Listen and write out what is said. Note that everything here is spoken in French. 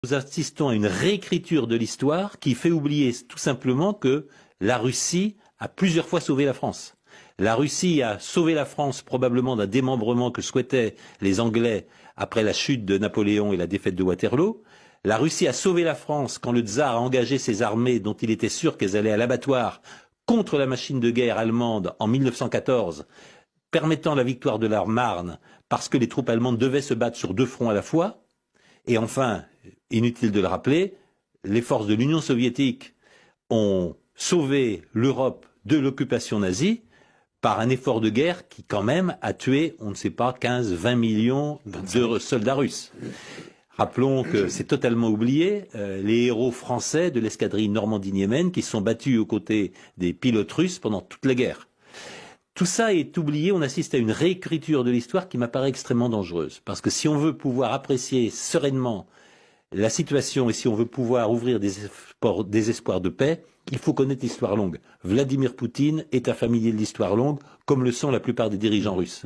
Nous assistons à une réécriture de l'histoire qui fait oublier tout simplement que la Russie a plusieurs fois sauvé la France. La Russie a sauvé la France probablement d'un démembrement que souhaitaient les Anglais après la chute de Napoléon et la défaite de Waterloo. La Russie a sauvé la France quand le tsar a engagé ses armées dont il était sûr qu'elles allaient à l'abattoir contre la machine de guerre allemande en 1914, permettant la victoire de la Marne parce que les troupes allemandes devaient se battre sur deux fronts à la fois. Et enfin, inutile de le rappeler, les forces de l'Union soviétique ont sauvé l'Europe de l'occupation nazie par un effort de guerre qui quand même a tué, on ne sait pas, 15-20 millions de soldats russes. Rappelons que c'est totalement oublié, les héros français de l'escadrille Normandie-Niemen qui sont battus aux côtés des pilotes russes pendant toute la guerre. Tout ça est oublié, on assiste à une réécriture de l'histoire qui m'apparaît extrêmement dangereuse. Parce que si on veut pouvoir apprécier sereinement la situation et si on veut pouvoir ouvrir des espoirs de paix, il faut connaître l'histoire longue. Vladimir Poutine est un familier de l'histoire longue, comme le sont la plupart des dirigeants russes.